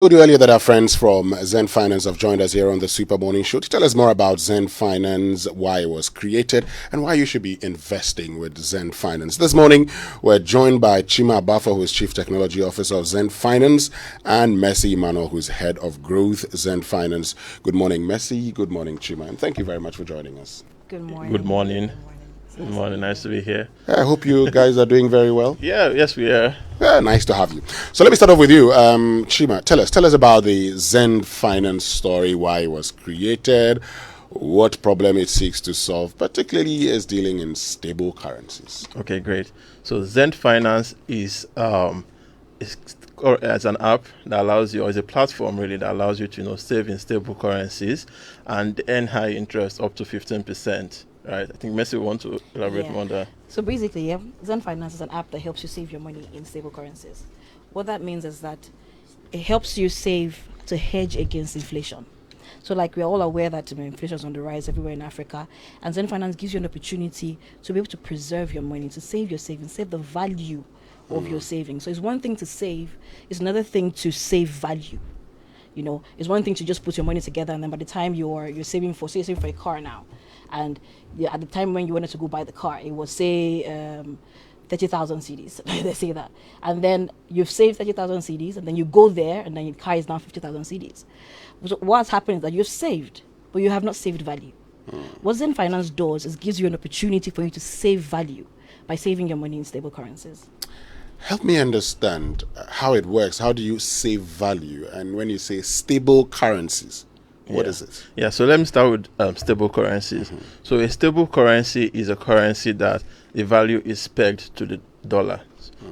Told you earlier that our friends from Xend Finance have joined us here on the Super Morning Show to tell us more about Xend Finance, why it was created, and why you should be investing with Xend Finance. This morning, we're joined by Chima Abafor, who is Chief Technology Officer of Xend Finance, and Messi Emmanuel, who is Head of Growth, Xend Finance. Good morning, Messi. Good morning, Chima. And thank you very much for joining us. Good morning. Good morning. Good morning. Good morning. Nice to be here. I hope you guys are doing very well. Yes, we are. Nice to have you. So let me start off with you, Chima. Tell us about the Xend Finance story, why it was created, what problem it seeks to solve, particularly as dealing in stable currencies. Okay, great. So Xend Finance is as an app that allows you, or is a platform really that allows you to save in stable currencies and earn high interest up to 15%. Right. I think Messi will want to elaborate more on that. So basically, Xend Finance is an app that helps you save your money in stable currencies. What that means is that it helps you save to hedge against inflation. So like we're all aware that inflation is on the rise everywhere in Africa, and Xend Finance gives you an opportunity to be able to preserve your money, to save your savings, save the value of your savings. So it's one thing to save, it's another thing to save value. It's one thing to just put your money together, and then by the time you're saving for, say, you're saving for a car now, and at the time when you wanted to go buy the car, it was say 30,000 cedis. Let's say that, and then you've saved 30,000 cedis, and then you go there, and then your car is now 50,000 cedis. So what's happened is that you've saved, but you have not saved value. What Xend Finance does is gives you an opportunity for you to save value by saving your money in stable currencies. Help me understand how it works. How do you save value? And when you say stable currencies, what is it? Yeah, so let me start with stable currencies. So a stable currency is a currency that the value is pegged to the dollar.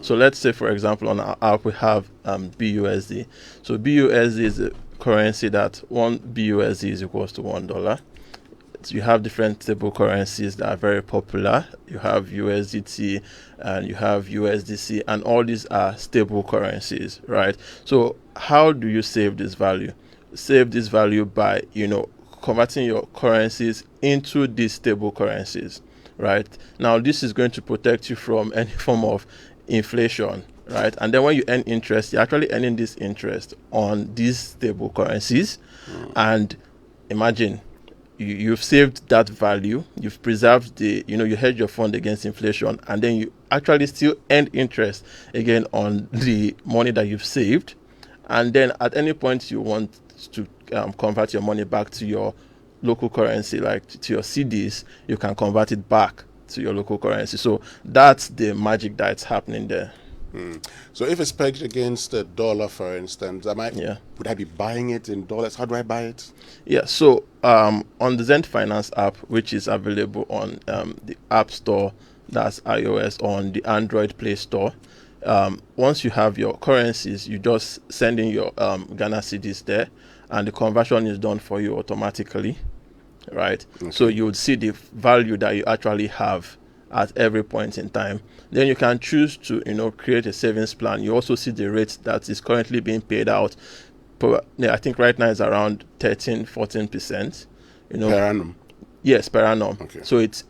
So let's say, for example, on our app we have BUSD. So BUSD is a currency that one BUSD is equals to $1. You have different stable currencies that are very popular. You have USDT and you have USDC, and all these are stable currencies, right? So how do you save this value? Save this value by converting your currencies into these stable currencies, right? Now this is going to protect you from any form of inflation, right? And then when you earn interest, you're actually earning this interest on these stable currencies. And imagine you've saved that value, you've preserved you hedge your fund against inflation, and then you actually still earn interest again on the money that you've saved. And then at any point you want to convert your money back to your local currency, like to your CDs, you can convert it back to your local currency. So that's the magic that's happening there. So if it's pegged against the dollar, for instance, would I be buying it in dollars? How do I buy it? Yeah, so on the Xend Finance app, which is available on the App Store, that's iOS, on the Android Play Store, once you have your currencies, you just send in your Ghana cedis there, and the conversion is done for you automatically, right? Okay. So you would see the value that you actually have at every point in time. Then you can choose to create a savings plan. You also see the rate that is currently being paid out. I think right now it's around 13-14%. Per annum? Yes, per annum. Okay. So it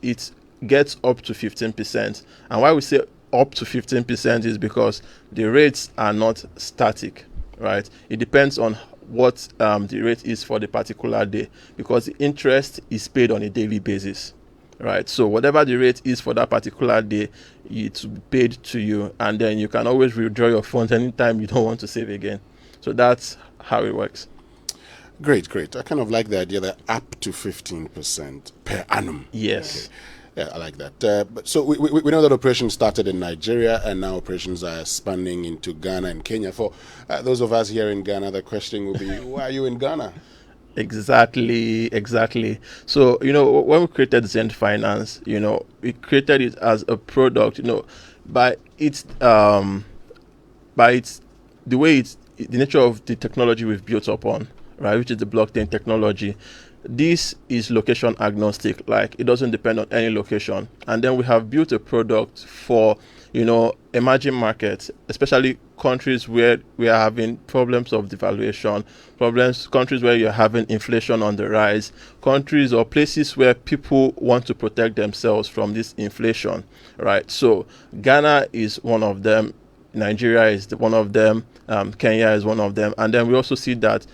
gets up to 15%. And why we say up to 15% is because the rates are not static, right? It depends on what the rate is for the particular day, because the interest is paid on a daily basis. Right, so whatever the rate is for that particular day, it's paid to you, and then you can always withdraw your funds anytime you don't want to save again. So that's how it works. Great. I kind of like the idea that up to 15% per annum. Yes. Okay. Yeah, I like that. But so we know that operations started in Nigeria, and now operations are expanding into Ghana and Kenya. For those of us here in Ghana, the question will be, why are you in Ghana? Exactly. So, when we created Xend Finance, we created it as a product, by the nature of the technology we've built upon, right, which is the blockchain technology. This is location agnostic, like it doesn't depend on any location. And then we have built a product for, emerging markets, especially countries where we are having problems of devaluation, countries where you're having inflation on the rise, countries or places where people want to protect themselves from this inflation, right? So Ghana is one of them. Nigeria is one of them, Kenya is one of them, and then we also see that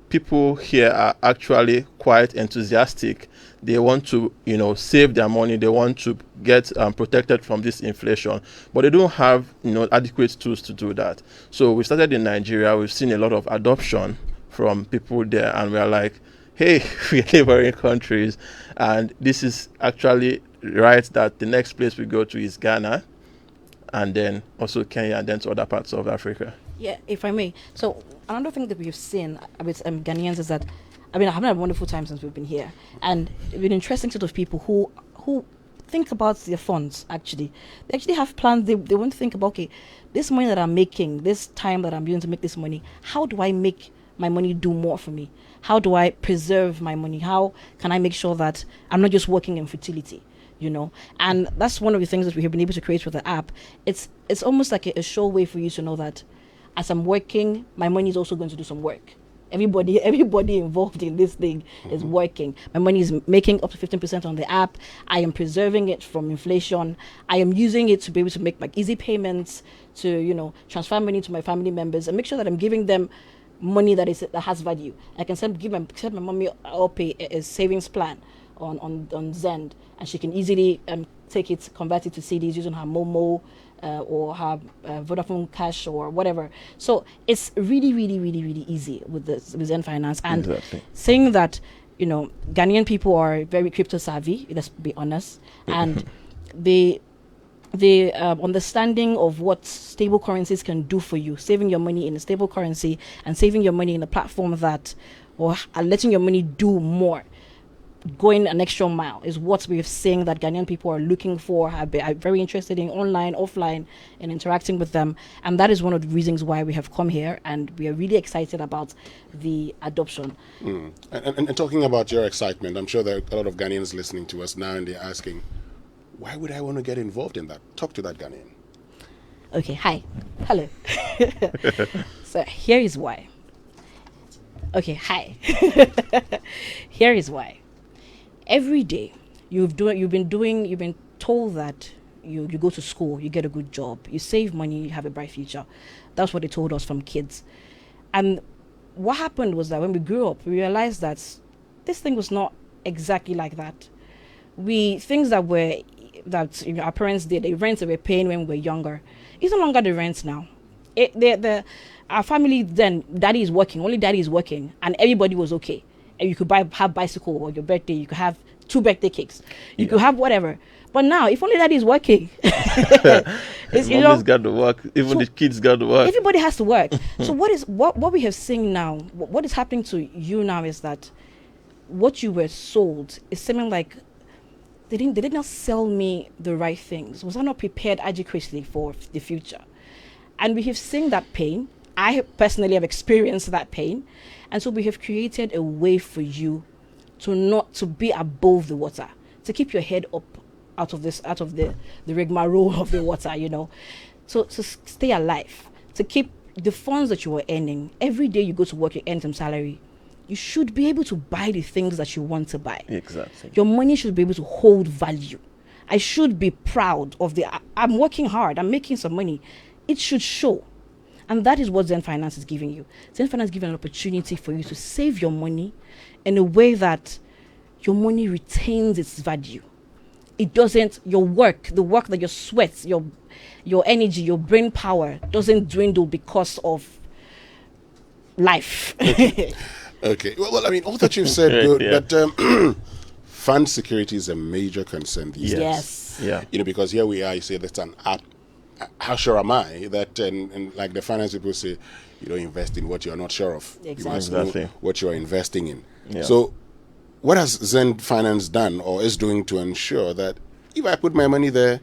people here are actually quite enthusiastic. They want to save their money. They want to get protected from this inflation, but they don't have adequate tools to do that. So we started in Nigeria. We've seen a lot of adoption from people there, and we are like, hey, we're neighboring countries, and this is actually right that the next place we go to is Ghana, and then also Kenya, and then to other parts of Africa. Yeah, if I may. So another thing that we've seen with Ghanaians is that, I mean, I've had a wonderful time since we've been here, and it's been interesting sort of people who think about their funds. Actually, they actually have plans. They want to think about, okay, this money that I'm making, this time that I'm using to make this money, how do I make my money do more for me? How do I preserve my money? How can I make sure that I'm not just working in futility? And that's one of the things that we have been able to create with the app. It's almost like a sure way for you to know that as I'm working, my money is also going to do some work. Everybody involved in this thing is working. My money is making up to 15% on the app. I am preserving it from inflation. I am using it to be able to make easy payments, to transfer money to my family members, and make sure that I'm giving them money that has value. I can set my mommy up a savings plan on Xend, and she can easily take it, convert it to CDs using her Momo or her Vodafone Cash or whatever. So it's really, really, really, really easy with Xend Finance. And exactly. Saying that Ghanaian people are very crypto savvy, let's be honest, and the understanding of what stable currencies can do for you, saving your money in a stable currency and saving your money in a platform or letting your money do more, going an extra mile, is what we're seeing that Ghanaian people are looking for, are very interested in online, offline, and interacting with them. And that is one of the reasons why we have come here, and we are really excited about the adoption. And talking about your excitement, I'm sure there are a lot of Ghanaians listening to us now, and they're asking, why would I want to get involved in that? Talk to that Ghanaian. Okay, hi. Hello. So here is why. Okay, hi. Here is why. Every day you've been told that you go to school, you get a good job, you save money, you have a bright future. That's what they told us from kids. And what happened was that when we grew up, we realized that this thing was not exactly like that. Things that our parents did, the rents they were paying when we were younger, it's no longer the rents now. Our family then, daddy is working, only daddy is working, and everybody was okay. And you could have bicycle or your birthday, you could have 2 birthday cakes, you could have whatever. But now, if only daddy is working, mommy's got to work, even the kids got to work. Everybody has to work. So what we have seen now, what is happening to you now is that what you were sold is seeming like they did not sell me the right things. Was I not prepared adequately for the future? And we have seen that pain. I personally have experienced that pain. And so we have created a way for you to be above the water, to keep your head up out of the rigmarole of the water, So to stay alive, to keep the funds that you are earning. Every day you go to work, you earn some salary. You should be able to buy the things that you want to buy. Exactly. Your money should be able to hold value. I should be proud of I'm working hard, I'm making some money. It should show. And that is what Xend Finance is giving you. Xend Finance is giving an opportunity for you to save your money in a way that your money retains its value. It doesn't, the work that your sweat, your energy, your brain power doesn't dwindle because of life. Okay. Well, I mean, all that you've said, good, yeah. But fund security is a major concern these days. Yes. Yeah. Because here we are, you say that's an app. How sure am I that, and like the finance people say, you don't invest in what you're not sure of. Exactly. You must know what you're investing in. Yeah. So what has Xend Finance done or is doing to ensure that if I put my money there,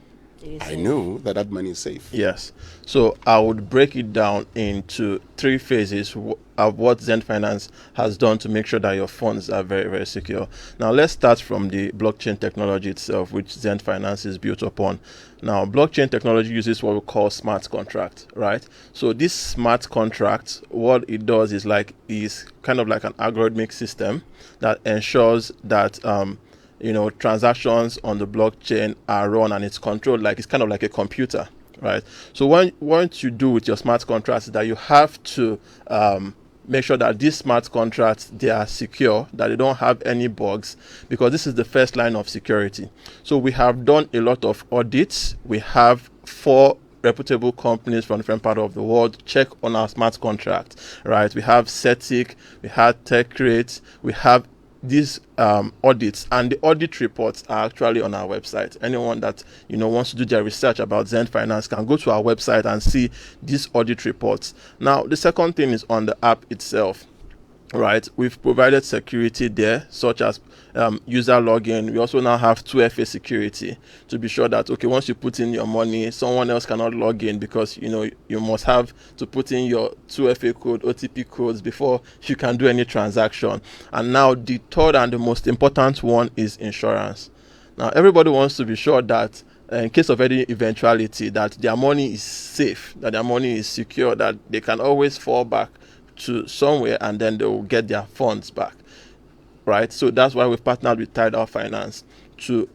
I know that money is safe? Yes. So I would break it down into 3 phases of what Xend Finance has done to make sure that your funds are very, very secure. Now, let's start from the blockchain technology itself, which Xend Finance is built upon. Now, blockchain technology uses what we call smart contract, right? So this smart contract, what it does is kind of like an algorithmic system that ensures that transactions on the blockchain are run and it's controlled it's kind of like a computer, right? So what you do with your smart contracts is that you have to make sure that these smart contracts, they are secure, that they don't have any bugs, because this is the first line of security. So we have done a lot of audits. We have 4 reputable companies from different parts of the world check on our smart contract, right? We have CETIC, we have TechRate, we have these audits, and the audit reports are actually on our website. Anyone that wants to do their research about Xend Finance can go to our website and see these audit reports. Now, the second thing is on the app itself, right? We've provided security there, such as user login. We also now have 2FA security to be sure that, okay, once you put in your money, someone else cannot log in, because you must have to put in your 2FA code, OTP codes before you can do any transaction. And now the third and the most important one is insurance. Now, everybody wants to be sure that in case of any eventuality, that their money is safe, that their money is secure, that they can always fall back to somewhere and then they will get their funds back, right? So that's why we've partnered with Tidal Finance to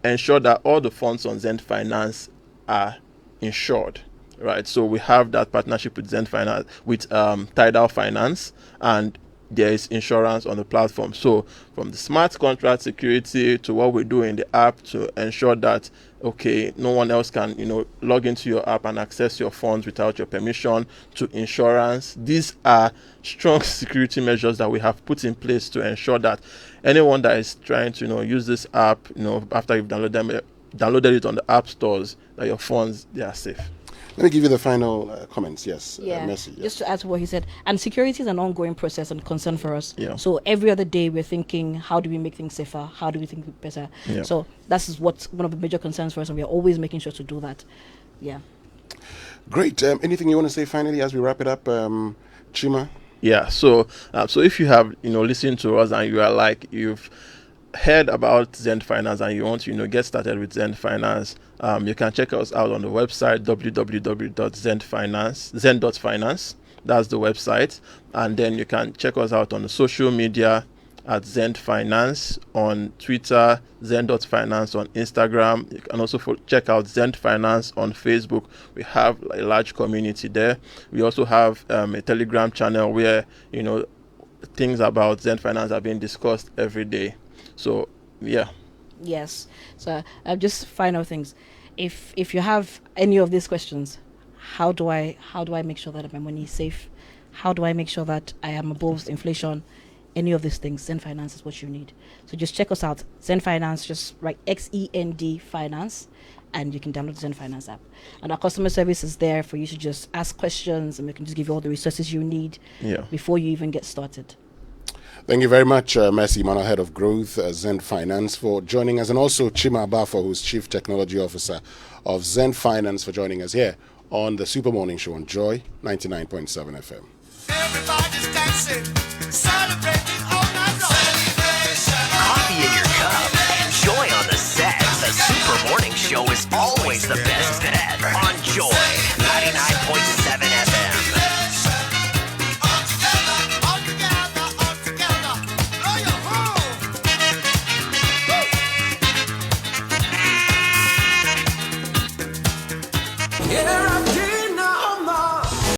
ensure that all the funds on Xend Finance are insured, right? So we have that partnership with Xend Finance, with Tidal Finance, and there is insurance on the platform. So from the smart contract security to what we do in the app to ensure that, okay, no one else can log into your app and access your funds without your permission, to insurance, these are strong security measures that we have put in place to ensure that anyone that is trying to use this app, after you've downloaded it on the app stores, that your funds, they are safe. Let me give you the final comments. Yes, Yeah, Mercy. Yes. just to add to what he said, and security is an ongoing process and concern for us. Yeah. So every other day we're thinking, how do we make things safer? How do we think better? Yeah. So that's what's one of the major concerns for us, and we're always making sure to do that. Yeah. Great. Anything you want to say finally as we wrap it up, Chima? Yeah. So if you have listened to us and you are like, you've heard about Xend Finance and you want to get started with Xend Finance, you can check us out on the website www.xend.finance. That's the website. And then you can check us out on the social media at Xend Finance on Twitter, Xend.finance on Instagram. You can also check out Xend Finance on Facebook. We have a large community there. We also have a Telegram channel where things about Xend Finance are being discussed every day. So yeah. Yes. So just final things. If you have any of these questions, how do I make sure that my money is safe? How do I make sure that I am above inflation? Any of these things, Xend Finance is what you need. So just check us out. Xend Finance, just write XEND Finance, and you can download the Xend Finance app. And our customer service is there for you to just ask questions, and we can just give you all the resources you need before you even get started. Thank you very much, Mercy, Emmanuel, Head of Growth, Xend Finance, for joining us, and also Chima Abafor, who's Chief Technology Officer of Xend Finance, for joining us here on the Super Morning Show on Joy 99.7 FM. Everybody's dancing, celebrating all night long. Coffee in your cup, joy on the set. The Super Morning Show is always the best